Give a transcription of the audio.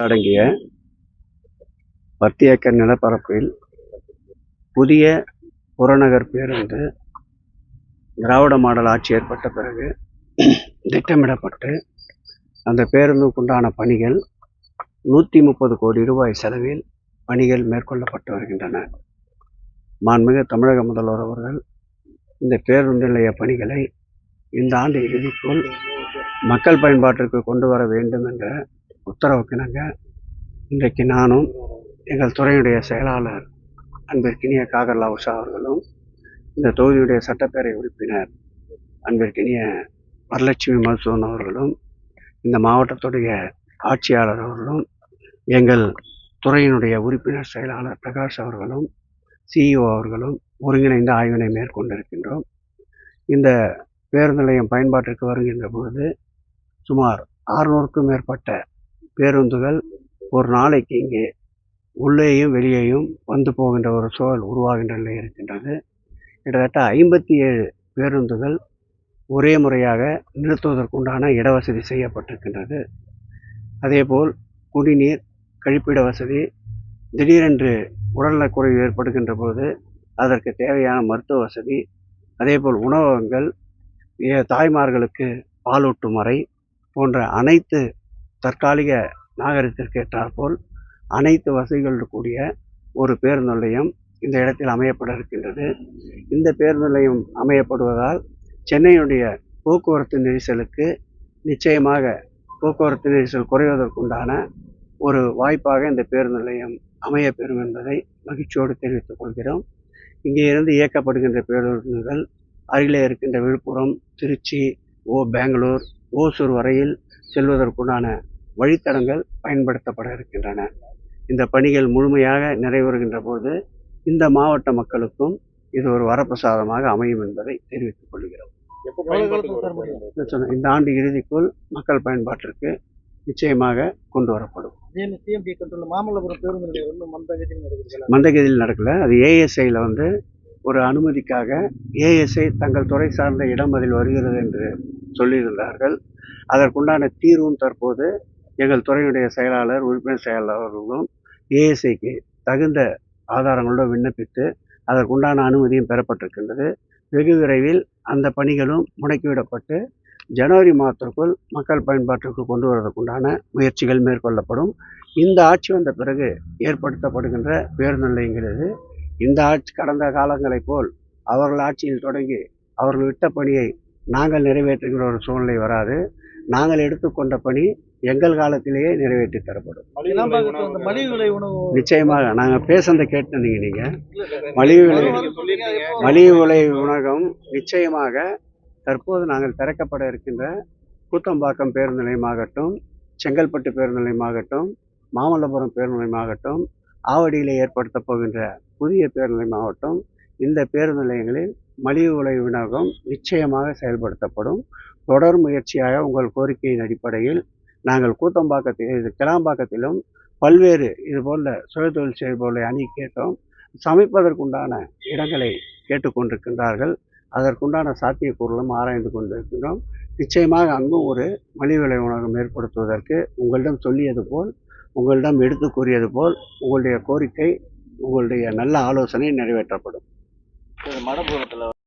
அடங்கிய 10 ஏக்கர் நிலப்பரப்பில் புதிய புறநகர் பேருந்து திராவிட மாடல் ஆட்சி ஏற்பட்ட பிறகு திட்டமிடப்பட்டு அந்த பேருந்துக்குண்டான பணிகள் 130 கோடி ரூபாய் செலவில் பணிகள் மேற்கொள்ளப்பட்டு வருகின்றன. மாண்புமிகு தமிழக முதல்வர் அவர்கள் இந்த பேருந்து நிலைய பணிகளை இந்த ஆண்டு இறுதிக்குள் மக்கள் பயன்பாட்டிற்கு கொண்டு வர வேண்டும் என்ற உத்தரவுக்கிணங்க இன்றைக்கு நானும் எங்கள் துறையுடைய செயலாளர் அன்பிற்கினிய காகர்லா உஷா அவர்களும் இந்த தொகுதியுடைய சட்டப்பேரவை உறுப்பினர் அன்பிற்கினிய வரலட்சுமி மதுசூதன் அவர்களும் இந்த மாவட்டத்துடைய ஆட்சியாளர் அவர்களும் எங்கள் துறையினுடைய உறுப்பினர் செயலாளர் பிரகாஷ் அவர்களும் சிஇஓ அவர்களும் ஒருங்கிணைந்த ஆய்வினை மேற்கொண்டிருக்கின்றோம். இந்த பேருந்து நிலையம் பயன்பாட்டிற்கு வருகின்ற பொழுது சுமார் 600க்கும் மேற்பட்ட பேருந்துகள் ஒரு நாளைக்கு இங்கே உள்ளேயும் வெளியேயும் வந்து போகின்ற ஒரு சூழல் உருவாகின்ற நிலை இருக்கின்றது. கிட்டத்தட்ட 57 பேருந்துகள் ஒரே முறையாக நிறுத்துவதற்குண்டான இடவசதி செய்யப்பட்டிருக்கின்றது. அதேபோல் குடிநீர், கழிப்பிட வசதி, திடீரென்று உடல்நலக்குறைவு ஏற்படுகின்ற போது அதற்கு தேவையான மருத்துவ வசதி, அதேபோல் உணவகங்கள், தாய்மார்களுக்கு பாலூட்டும் அறை போன்ற அனைத்து தற்காலிக நாகரிகத்திற்கு ஏற்றாற்போல் அனைத்து வசதிகளுடன் கூடிய ஒரு பேருந்து நிலையம் இந்த இடத்தில் அமையப்பட இருக்கின்றது. இந்த பேருந்து நிலையம் அமையப்படுவதால் சென்னையுடைய போக்குவரத்து நெரிசலுக்கு நிச்சயமாக போக்குவரத்து நெரிசல் குறைவதற்குண்டான ஒரு வாய்ப்பாக இந்த பேருந்து நிலையம் அமையப்பெறும் என்பதை மகிழ்ச்சியோடு தெரிவித்துக் கொள்கிறோம். இங்கே இருந்து இயக்கப்படுகின்ற பேருந்துகள் அருகிலே இருக்கின்ற விழுப்புரம், திருச்சி, பெங்களூர், ஓசூர் வரையில் செல்வதற்குண்டான வழித்தடங்கள் பயன்படுத்தப்பட இருக்கின்றன. இந்த பணிகள் முழுமையாக நிறைவேறுகின்ற போது இந்த மாவட்ட மக்களுக்கும் இது ஒரு வரப்பிரசாதமாக அமையும் என்பதை தெரிவித்துக் கொள்கிறோம். இந்த ஆண்டு இறுதிக்குள் மக்கள் பயன்பாட்டிற்கு நிச்சயமாக கொண்டு வரப்படும். மந்தகதியில் நடக்கல, அது ஏஎஸ்ஐயில் ஒரு அனுமதிக்காக ஏஎஸ்ஐ தங்கள் துறை சார்ந்த இடம் அதில் வருகிறது என்று சொல்லியிருந்தார்கள். அதற்குண்டான தீர்வும் தற்போது எங்கள் துறையுடைய செயலாளர், உறுப்பினர் செயலாளர்களும் ஏஎஸ்ஐக்கு தகுந்த ஆதாரங்களோடு விண்ணப்பித்து அதற்குண்டான அனுமதியும் பெறப்பட்டிருக்கின்றது. வெகு விரைவில் அந்த பணிகளும் முடக்கிவிடப்பட்டு ஜனவரி மாதத்திற்குள் மக்கள் பயன்பாட்டிற்கு கொண்டு வருவதற்குண்டான முயற்சிகள் மேற்கொள்ளப்படும். இந்த ஆட்சி வந்த பிறகு ஏற்படுத்தப்படுகின்ற பேருந்து நிலையங்கிறது இந்த ஆட்சி கடந்த காலங்களைப் போல் அவர்கள் ஆட்சியில் தொடங்கி அவர்கள் விட்ட பணியை நாங்கள் நிறைவேற்றுகின்ற ஒரு சூழ்நிலை வராது. நாங்கள் எடுத்துக்கொண்ட பணி எங்கள் காலத்திலேயே நிறைவேற்றி தரப்படும். நிச்சயமாக நாங்கள் பேசுறதை கேட்டு நீங்கள் மலிவு விலை உணவகம் நிச்சயமாக தற்போது நாங்கள் திறக்கப்பட இருக்கின்ற கூத்தம்பாக்கம் பேருந்து நிலையமாகட்டும், செங்கல்பட்டு பேருந்து நிலையமாகட்டும், மாமல்லபுரம் பேருந்து நிலையமாகட்டும், ஆவடியில் ஏற்படுத்த போகின்ற புதிய பேருந்து நிலையமாகட்டும், இந்த பேருந்து நிலையங்களில் மலிவு விலை உணவகம் நிச்சயமாக செயல்படுத்தப்படும். தொடர் முயற்சியாக உங்கள் கோரிக்கையின் அடிப்படையில் நாங்கள் கிளாம்பாக்கத்திலும் பல்வேறு இதுபோன்ற சுயதொழில் செய்பவர்களை அணி கேட்டோம். சமைப்பதற்குண்டான இடங்களை கேட்டுக்கொண்டிருக்கின்றார்கள். அதற்குண்டான சாத்தியக்கூறுகளும் ஆராய்ந்து கொண்டிருக்கின்றோம். நிச்சயமாக அங்கும் ஒரு மலிவு விலை உணவகம் ஏற்படுத்துவதற்கு உங்களிடம் சொல்லியது போல், உங்களிடம் எடுத்து கூறியது போல் உங்களுடைய கோரிக்கை, உங்களுடைய நல்ல ஆலோசனை நிறைவேற்றப்படும்.